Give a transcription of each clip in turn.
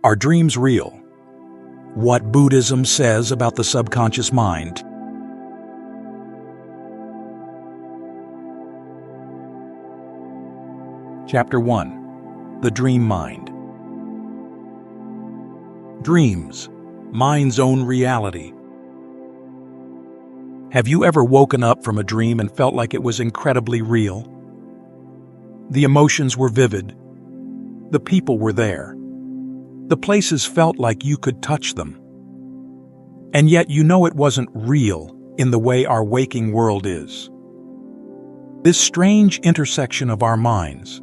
Are dreams real? What Buddhism says about the subconscious mind. Chapter 1. The Dream Mind. Dreams, mind's own reality. Have you ever woken up from a dream and felt like it was incredibly real? The emotions were vivid. The people were there. The places felt like you could touch them. And yet you know it wasn't real in the way our waking world is. This strange intersection of our minds,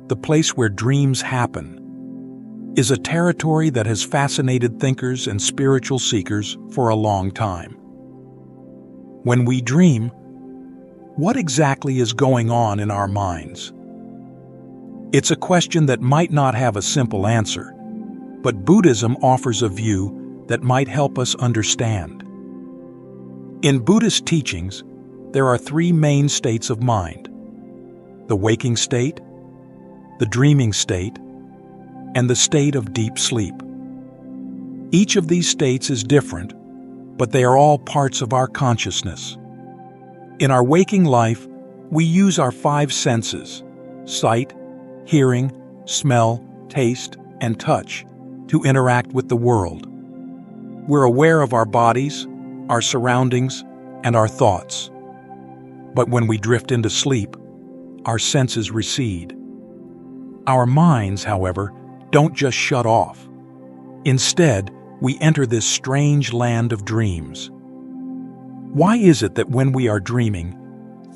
the place where dreams happen, is a territory that has fascinated thinkers and spiritual seekers for a long time. When we dream, what exactly is going on in our minds? It's a question that might not have a simple answer, but Buddhism offers a view that might help us understand. In Buddhist teachings, there are three main states of mind: the waking state, the dreaming state, and the state of deep sleep. Each of these states is different, but they are all parts of our consciousness. In our waking life, we use our five senses: sight, hearing, smell, taste, and touch to interact with the world. We're aware of our bodies, our surroundings, and our thoughts. But when we drift into sleep, our senses recede. Our minds, however, don't just shut off. Instead, we enter this strange land of dreams. Why is it that when we are dreaming,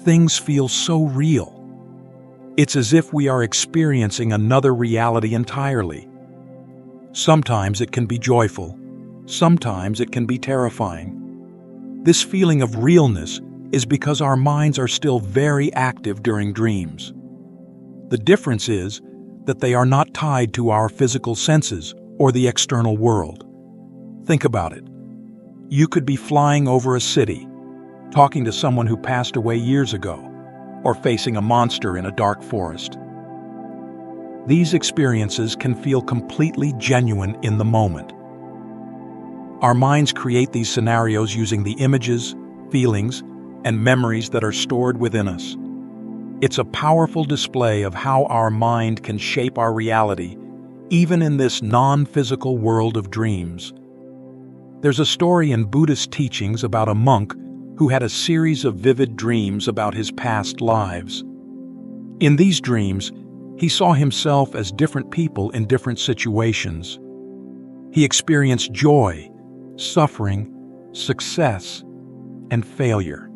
things feel so real? It's as if we are experiencing another reality entirely. Sometimes it can be joyful, sometimes it can be terrifying. This feeling of realness is because our minds are still very active during dreams. The difference is that they are not tied to our physical senses or the external world. Think about it. You could be flying over a city, talking to someone who passed away years ago, or facing a monster in a dark forest. These experiences can feel completely genuine in the moment. Our minds create these scenarios using the images, feelings, and memories that are stored within us. It's a powerful display of how our mind can shape our reality, even in this non-physical world of dreams. There's a story in Buddhist teachings about a monk who had a series of vivid dreams about his past lives. In these dreams, he saw himself as different people in different situations. He experienced joy, suffering, success, and failure.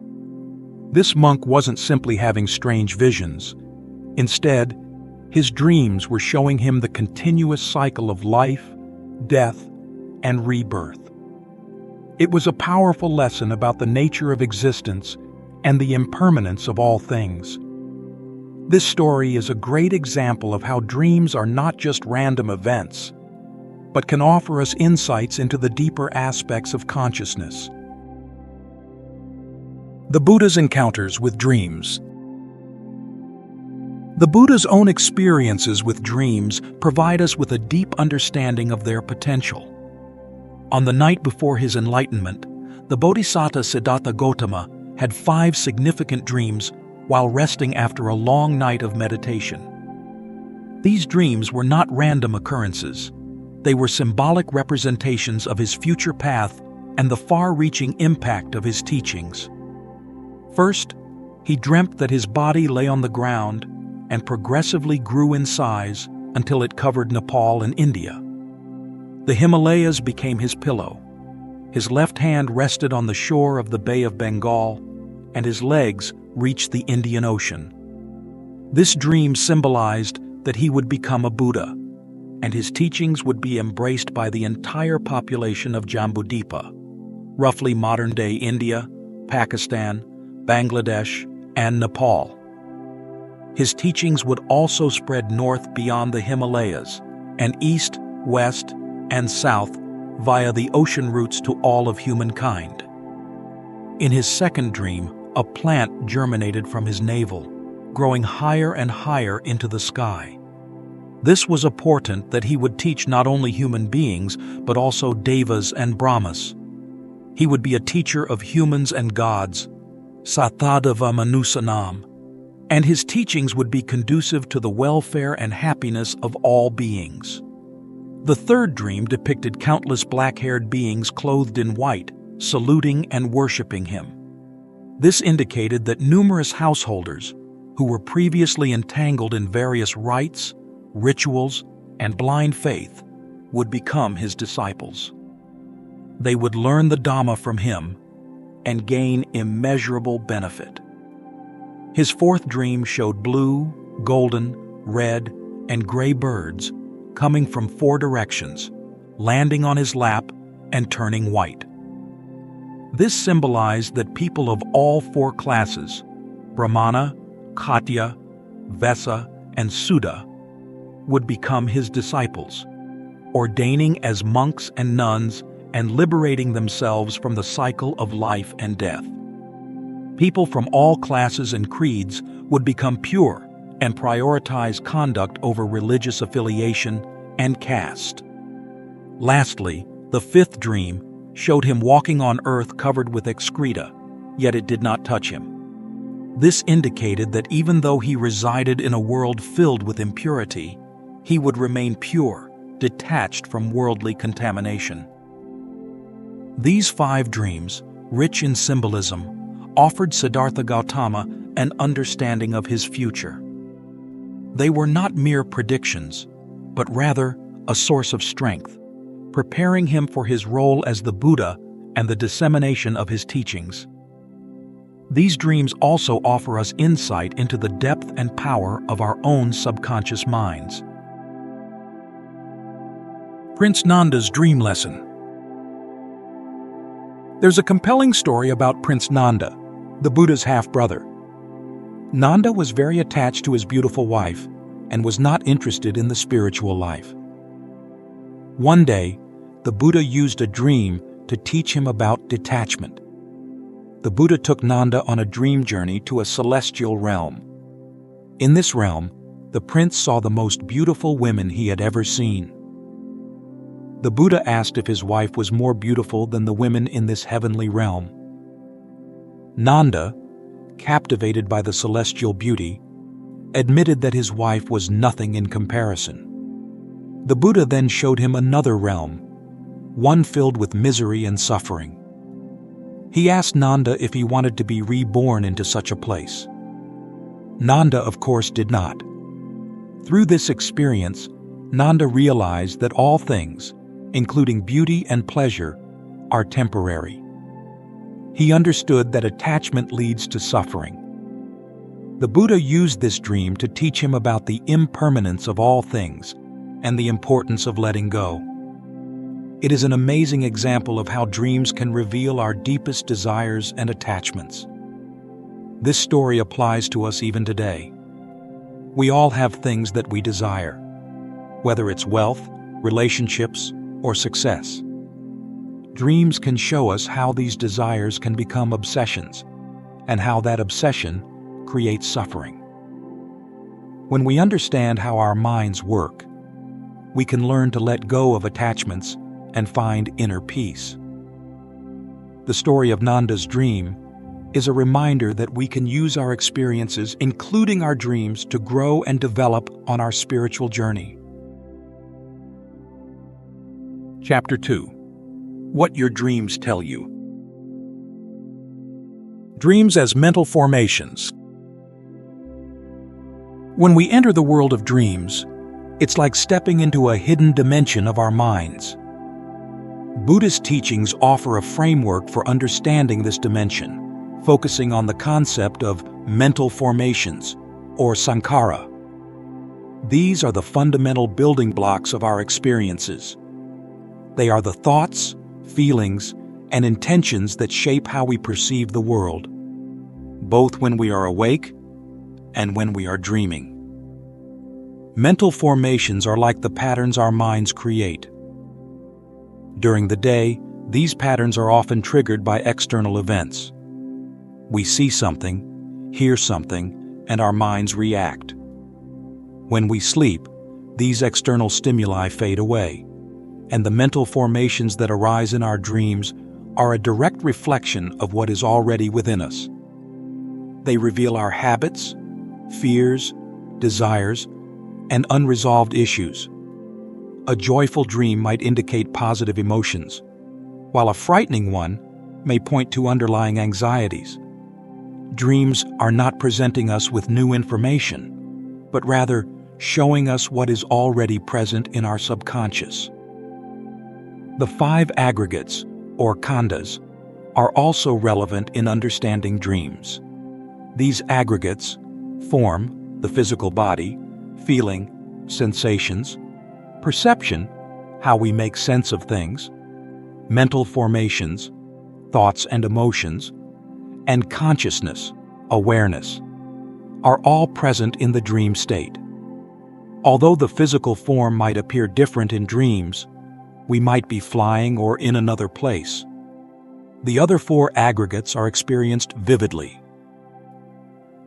This monk wasn't simply having strange visions. Instead, his dreams were showing him the continuous cycle of life, death, and rebirth. It was a powerful lesson about the nature of existence and the impermanence of all things. This story is a great example of how dreams are not just random events, but can offer us insights into the deeper aspects of consciousness. The Buddha's encounters with dreams. The Buddha's own experiences with dreams provide us with a deep understanding of their potential. On the night before his enlightenment, the Bodhisattva Siddhartha Gautama had 5 significant dreams while resting after a long night of meditation. These dreams were not random occurrences. They were symbolic representations of his future path and the far-reaching impact of his teachings. First, he dreamt that his body lay on the ground and progressively grew in size until it covered Nepal and India. The Himalayas became his pillow. His left hand rested on the shore of the Bay of Bengal, and his legs reached the Indian Ocean. This dream symbolized that he would become a Buddha, and his teachings would be embraced by the entire population of Jambudvipa, roughly modern-day India, Pakistan, Bangladesh, and Nepal. His teachings would also spread north beyond the Himalayas, and east, west, and south via the ocean routes to all of humankind. In his second dream, a plant germinated from his navel, growing higher and higher into the sky. This was a portent that he would teach not only human beings, but also devas and brahmas. He would be a teacher of humans and gods, Sattadava Manusanam, and his teachings would be conducive to the welfare and happiness of all beings. The third dream depicted countless black-haired beings clothed in white, saluting and worshipping him. This indicated that numerous householders, who were previously entangled in various rites, rituals, and blind faith, would become his disciples. They would learn the Dhamma from him and gain immeasurable benefit. His fourth dream showed blue, golden, red, and gray birds coming from 4 directions, landing on his lap and turning white. This symbolized that people of all 4 classes, Brahmana, Khatya, Vesa, and Sudha, would become his disciples, ordaining as monks and nuns and liberating themselves from the cycle of life and death. People from all classes and creeds would become pure and prioritize conduct over religious affiliation and caste. Lastly, the 5th dream showed him walking on earth covered with excreta, yet it did not touch him. This indicated that even though he resided in a world filled with impurity, he would remain pure, detached from worldly contamination. These 5 dreams, rich in symbolism, offered Siddhartha Gautama an understanding of his future. They were not mere predictions, but rather a source of strength, preparing him for his role as the Buddha and the dissemination of his teachings. These dreams also offer us insight into the depth and power of our own subconscious minds. Prince Nanda's Dream Lesson. There's a compelling story about Prince Nanda, the Buddha's half-brother. Nanda was very attached to his beautiful wife and was not interested in the spiritual life. One day, the Buddha used a dream to teach him about detachment. The Buddha took Nanda on a dream journey to a celestial realm. In this realm, the prince saw the most beautiful women he had ever seen. The Buddha asked if his wife was more beautiful than the women in this heavenly realm. Nanda, captivated by the celestial beauty, admitted that his wife was nothing in comparison. The Buddha then showed him another realm, one filled with misery and suffering. He asked Nanda if he wanted to be reborn into such a place. Nanda, of course, did not. Through this experience, Nanda realized that all things, including beauty and pleasure, are temporary. He understood that attachment leads to suffering. The Buddha used this dream to teach him about the impermanence of all things and the importance of letting go. It is an amazing example of how dreams can reveal our deepest desires and attachments. This story applies to us even today. We all have things that we desire, whether it's wealth, relationships, or success. Dreams can show us how these desires can become obsessions, and how that obsession creates suffering. When we understand how our minds work, we can learn to let go of attachments and find inner peace. The story of Nanda's dream is a reminder that we can use our experiences, including our dreams, to grow and develop on our spiritual journey. Chapter 2. What Your Dreams Tell You. Dreams as mental formations. When we enter the world of dreams, it's like stepping into a hidden dimension of our minds. Buddhist teachings offer a framework for understanding this dimension, focusing on the concept of mental formations, or sankhara. These are the fundamental building blocks of our experiences. They are the thoughts, feelings, and intentions that shape how we perceive the world, both when we are awake and when we are dreaming. Mental formations are like the patterns our minds create. During the day, these patterns are often triggered by external events. We see something, hear something, and our minds react. When we sleep, these external stimuli fade away, and the mental formations that arise in our dreams are a direct reflection of what is already within us. They reveal our habits, fears, desires, and unresolved issues. A joyful dream might indicate positive emotions, while a frightening one may point to underlying anxieties. Dreams are not presenting us with new information, but rather showing us what is already present in our subconscious. The 5 aggregates, or khandhas, are also relevant in understanding dreams. These aggregates form the physical body, feeling, sensations, perception, how we make sense of things, mental formations, thoughts and emotions, and consciousness, awareness, are all present in the dream state. Although the physical form might appear different in dreams, we might be flying or in another place. The other 4 aggregates are experienced vividly.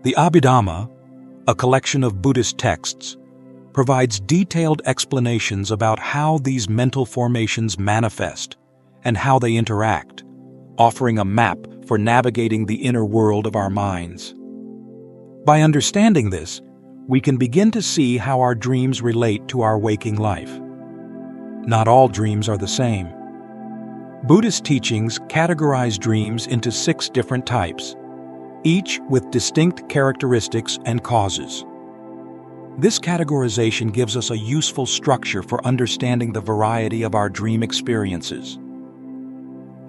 The Abhidhamma, a collection of Buddhist texts, provides detailed explanations about how these mental formations manifest and how they interact, offering a map for navigating the inner world of our minds. By understanding this, we can begin to see how our dreams relate to our waking life. Not all dreams are the same. Buddhist teachings categorize dreams into 6 different types, each with distinct characteristics and causes. This categorization gives us a useful structure for understanding the variety of our dream experiences.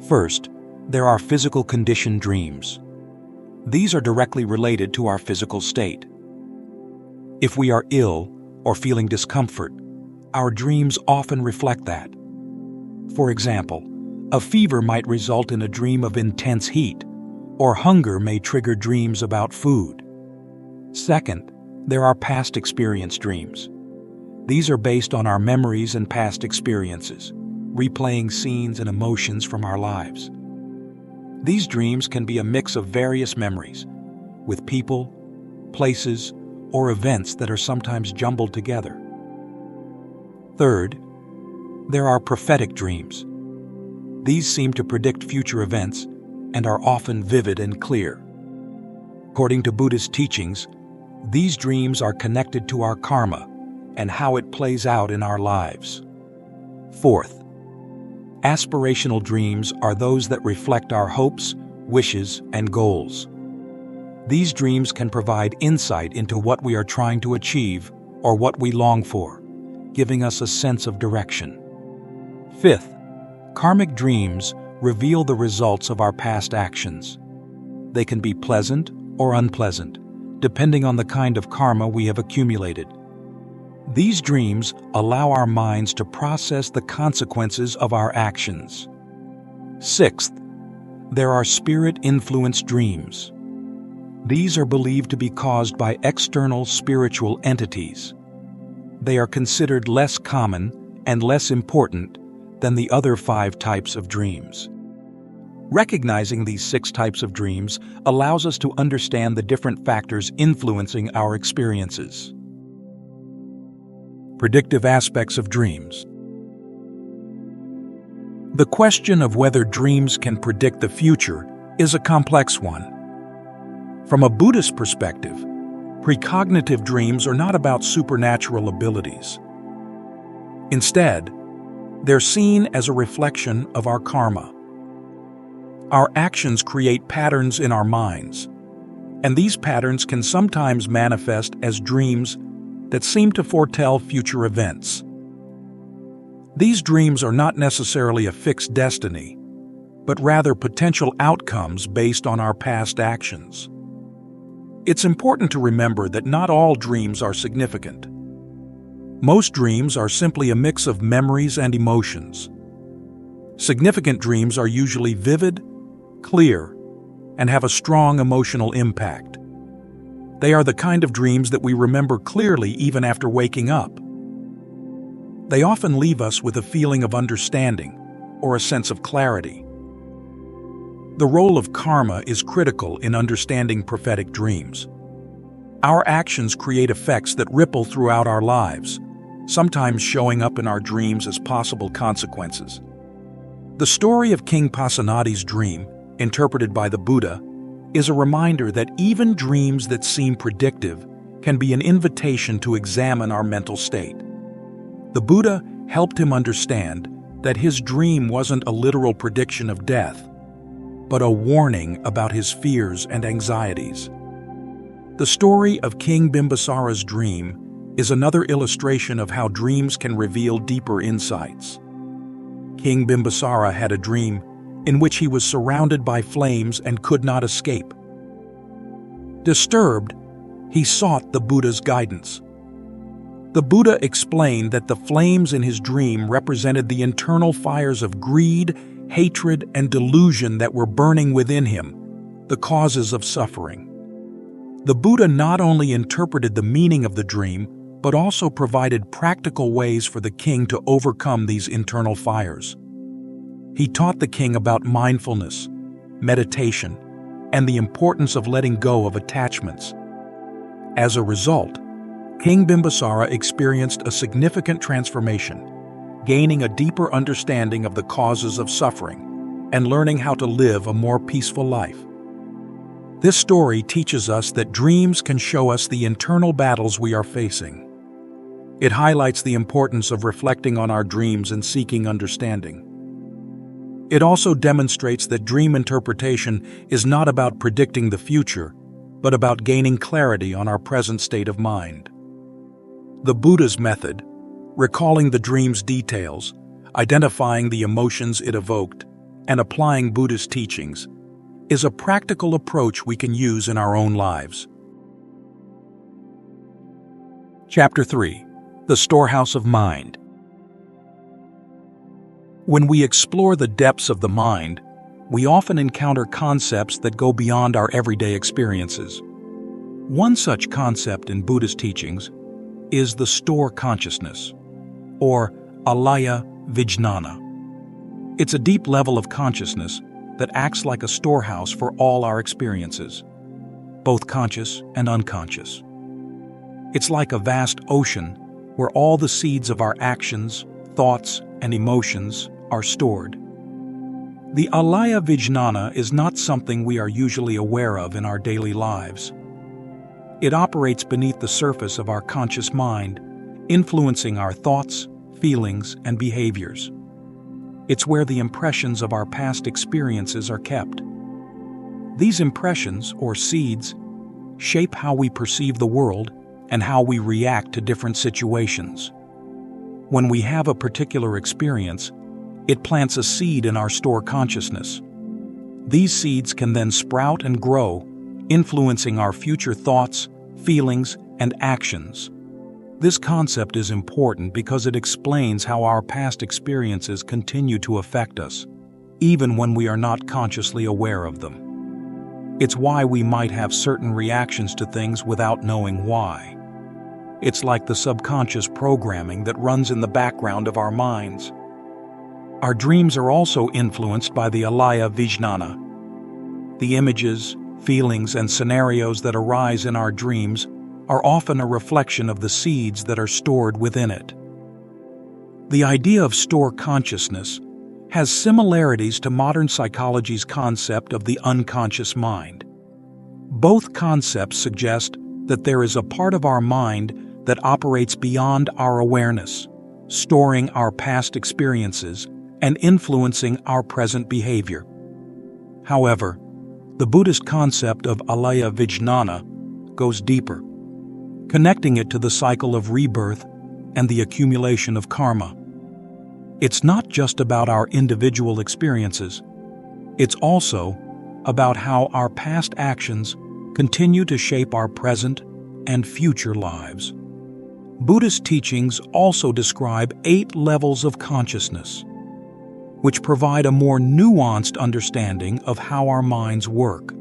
First, there are physical condition dreams. These are directly related to our physical state. If we are ill or feeling discomfort, our dreams often reflect that. For example, a fever might result in a dream of intense heat, or hunger may trigger dreams about food. Second, there are past experience dreams. These are based on our memories and past experiences, replaying scenes and emotions from our lives. These dreams can be a mix of various memories, with people, places, or events that are sometimes jumbled together. Third, there are prophetic dreams. These seem to predict future events and are often vivid and clear. According to Buddhist teachings, these dreams are connected to our karma and how it plays out in our lives. Fourth, aspirational dreams are those that reflect our hopes, wishes, and goals. These dreams can provide insight into what we are trying to achieve or what we long for, giving us a sense of direction. Fifth, karmic dreams reveal the results of our past actions. They can be pleasant or unpleasant, depending on the kind of karma we have accumulated. These dreams allow our minds to process the consequences of our actions. Sixth, there are spirit-influenced dreams. These are believed to be caused by external spiritual entities. They are considered less common and less important than the other 5 types of dreams. Recognizing these 6 types of dreams allows us to understand the different factors influencing our experiences. Predictive aspects of dreams. The question of whether dreams can predict the future is a complex one. From a Buddhist perspective, precognitive dreams are not about supernatural abilities. Instead, they're seen as a reflection of our karma. Our actions create patterns in our minds, and these patterns can sometimes manifest as dreams that seem to foretell future events. These dreams are not necessarily a fixed destiny, but rather potential outcomes based on our past actions. It's important to remember that not all dreams are significant. Most dreams are simply a mix of memories and emotions. Significant dreams are usually vivid, clear, and have a strong emotional impact. They are the kind of dreams that we remember clearly even after waking up. They often leave us with a feeling of understanding or a sense of clarity. The role of karma is critical in understanding prophetic dreams. Our actions create effects that ripple throughout our lives, sometimes showing up in our dreams as possible consequences. The story of King Pasenadi's dream, interpreted by the Buddha, is a reminder that even dreams that seem predictive can be an invitation to examine our mental state. The Buddha helped him understand that his dream wasn't a literal prediction of death, but a warning about his fears and anxieties. The story of King Bimbisara's dream is another illustration of how dreams can reveal deeper insights. King Bimbisara had a dream in which he was surrounded by flames and could not escape. Disturbed, he sought the Buddha's guidance. The Buddha explained that the flames in his dream represented the internal fires of greed, hatred, and delusion that were burning within him, the causes of suffering. The Buddha not only interpreted the meaning of the dream, but also provided practical ways for the king to overcome these internal fires. He taught the king about mindfulness, meditation, and the importance of letting go of attachments. As a result, King Bimbisara experienced a significant transformation, gaining a deeper understanding of the causes of suffering and learning how to live a more peaceful life. This story teaches us that dreams can show us the internal battles we are facing. It highlights the importance of reflecting on our dreams and seeking understanding. It also demonstrates that dream interpretation is not about predicting the future, but about gaining clarity on our present state of mind. The Buddha's method, recalling the dream's details, identifying the emotions it evoked, and applying Buddhist teachings, is a practical approach we can use in our own lives. Chapter 3. The Storehouse of Mind. When we explore the depths of the mind, we often encounter concepts that go beyond our everyday experiences. One such concept in Buddhist teachings is the store consciousness, or alaya vijnana. It's a deep level of consciousness that acts like a storehouse for all our experiences, both conscious and unconscious. It's like a vast ocean where all the seeds of our actions, thoughts, and emotions are stored. The alaya vijnana is not something we are usually aware of in our daily lives. It operates beneath the surface of our conscious mind, influencing our thoughts, feelings, and behaviors. It's where the impressions of our past experiences are kept. These impressions, or seeds, shape how we perceive the world and how we react to different situations. When we have a particular experience, it plants a seed in our store consciousness. These seeds can then sprout and grow, influencing our future thoughts, feelings, and actions. This concept is important because it explains how our past experiences continue to affect us, even when we are not consciously aware of them. It's why we might have certain reactions to things without knowing why. It's like the subconscious programming that runs in the background of our minds. Our dreams are also influenced by the alaya vijnana. The images, feelings, and scenarios that arise in our dreams are often a reflection of the seeds that are stored within it. The idea of store consciousness has similarities to modern psychology's concept of the unconscious mind. Both concepts suggest that there is a part of our mind that operates beyond our awareness, storing our past experiences and influencing our present behavior. However, the Buddhist concept of alaya vijnana goes deeper, connecting it to the cycle of rebirth and the accumulation of karma. It's not just about our individual experiences. It's also about how our past actions continue to shape our present and future lives. Buddhist teachings also describe 8 levels of consciousness, which provide a more nuanced understanding of how our minds work.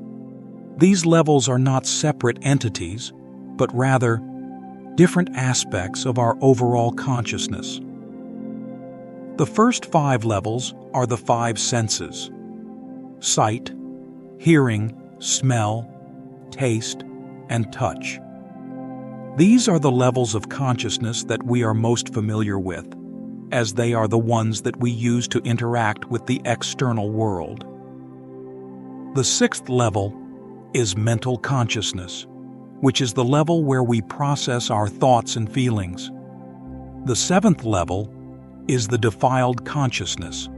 These levels are not separate entities, but rather different aspects of our overall consciousness. The first 5 levels are the 5 senses: sight, hearing, smell, taste, and touch. These are the levels of consciousness that we are most familiar with, as they are the ones that we use to interact with the external world. The sixth level is mental consciousness, which is the level where we process our thoughts and feelings. The seventh level is the defiled consciousness,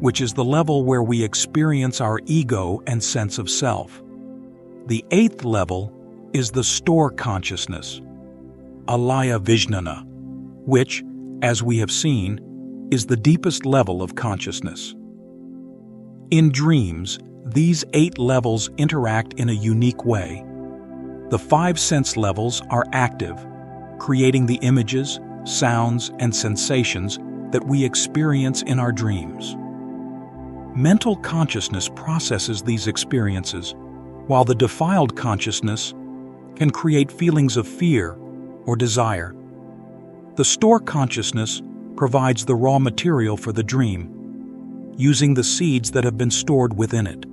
which is the level where we experience our ego and sense of self. The eighth level is the store consciousness, alaya vijnana, which, as we have seen, is the deepest level of consciousness. In dreams, these 8 levels interact in a unique way. The 5 sense levels are active, creating the images, sounds, and sensations that we experience in our dreams. Mental consciousness processes these experiences, while the defiled consciousness can create feelings of fear or desire. The store consciousness provides the raw material for the dream, using the seeds that have been stored within it.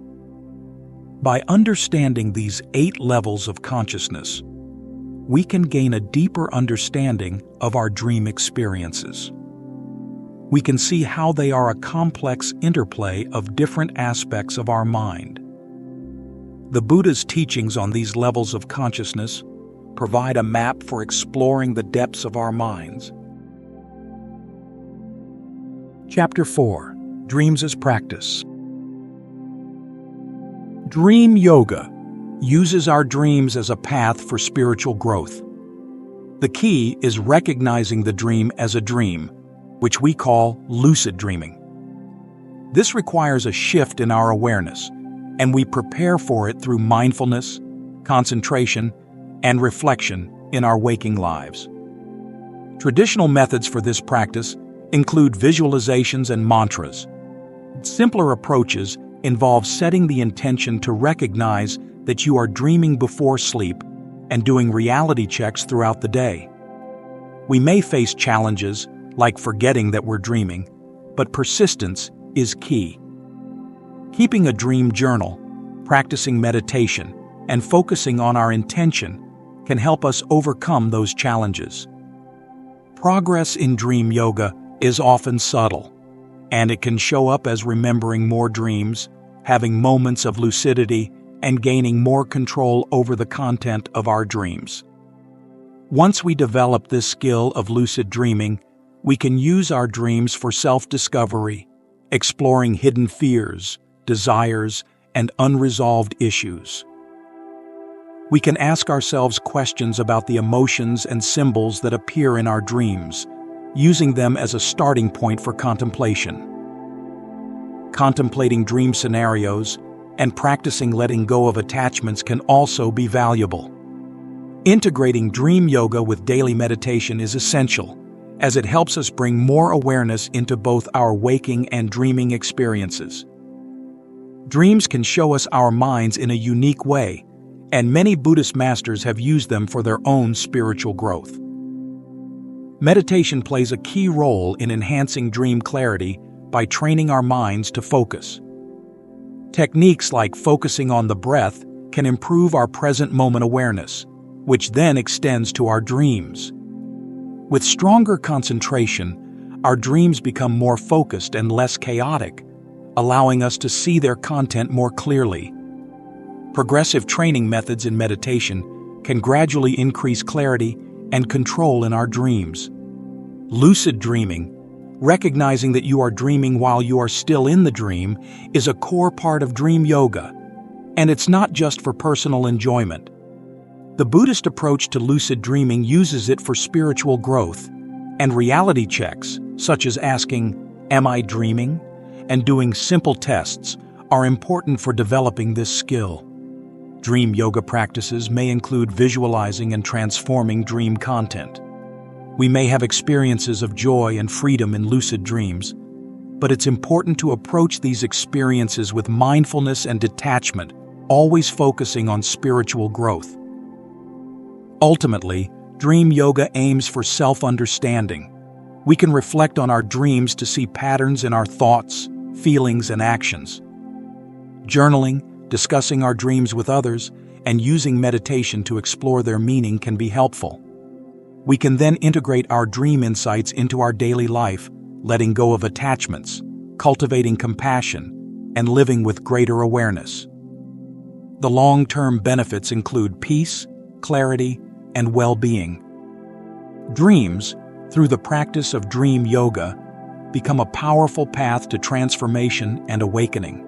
By understanding these 8 levels of consciousness, we can gain a deeper understanding of our dream experiences. We can see how they are a complex interplay of different aspects of our mind. The Buddha's teachings on these levels of consciousness provide a map for exploring the depths of our minds. Chapter 4: Dreams as Practice. Dream Yoga uses our dreams as a path for spiritual growth. The key is recognizing the dream as a dream, which we call lucid dreaming. This requires a shift in our awareness, and we prepare for it through mindfulness, concentration, and reflection in our waking lives. Traditional methods for this practice include visualizations and mantras. Simpler approaches involve setting the intention to recognize that you are dreaming before sleep and doing reality checks throughout the day. We may face challenges like forgetting that we're dreaming, but persistence is key. Keeping a dream journal, practicing meditation, and focusing on our intention can help us overcome those challenges. Progress in dream yoga is often subtle, and it can show up as remembering more dreams, having moments of lucidity, and gaining more control over the content of our dreams. Once we develop this skill of lucid dreaming, we can use our dreams for self-discovery, exploring hidden fears, desires, and unresolved issues. We can ask ourselves questions about the emotions and symbols that appear in our dreams, using them as a starting point for contemplation. Contemplating dream scenarios and practicing letting go of attachments can also be valuable. Integrating dream yoga with daily meditation is essential, as it helps us bring more awareness into both our waking and dreaming experiences. Dreams can show us our minds in a unique way, and many Buddhist masters have used them for their own spiritual growth. Meditation plays a key role in enhancing dream clarity by training our minds to focus. Techniques like focusing on the breath can improve our present moment awareness, which then extends to our dreams. With stronger concentration, our dreams become more focused and less chaotic, allowing us to see their content more clearly. Progressive training methods in meditation can gradually increase clarity and control in our dreams. Lucid dreaming, recognizing that you are dreaming while you are still in the dream, is a core part of dream yoga, and it's not just for personal enjoyment. The Buddhist approach to lucid dreaming uses it for spiritual growth, and reality checks, such as asking, "Am I dreaming?" and doing simple tests, are important for developing this skill. Dream yoga practices may include visualizing and transforming dream content. We may have experiences of joy and freedom in lucid dreams, but it's important to approach these experiences with mindfulness and detachment, always focusing on spiritual growth. Ultimately, dream yoga aims for self-understanding. We can reflect on our dreams to see patterns in our thoughts, feelings, and actions. Journaling, discussing our dreams with others, and using meditation to explore their meaning can be helpful. We can then integrate our dream insights into our daily life, letting go of attachments, cultivating compassion, and living with greater awareness. The long-term benefits include peace, clarity, and well-being. Dreams, through the practice of dream yoga, become a powerful path to transformation and awakening.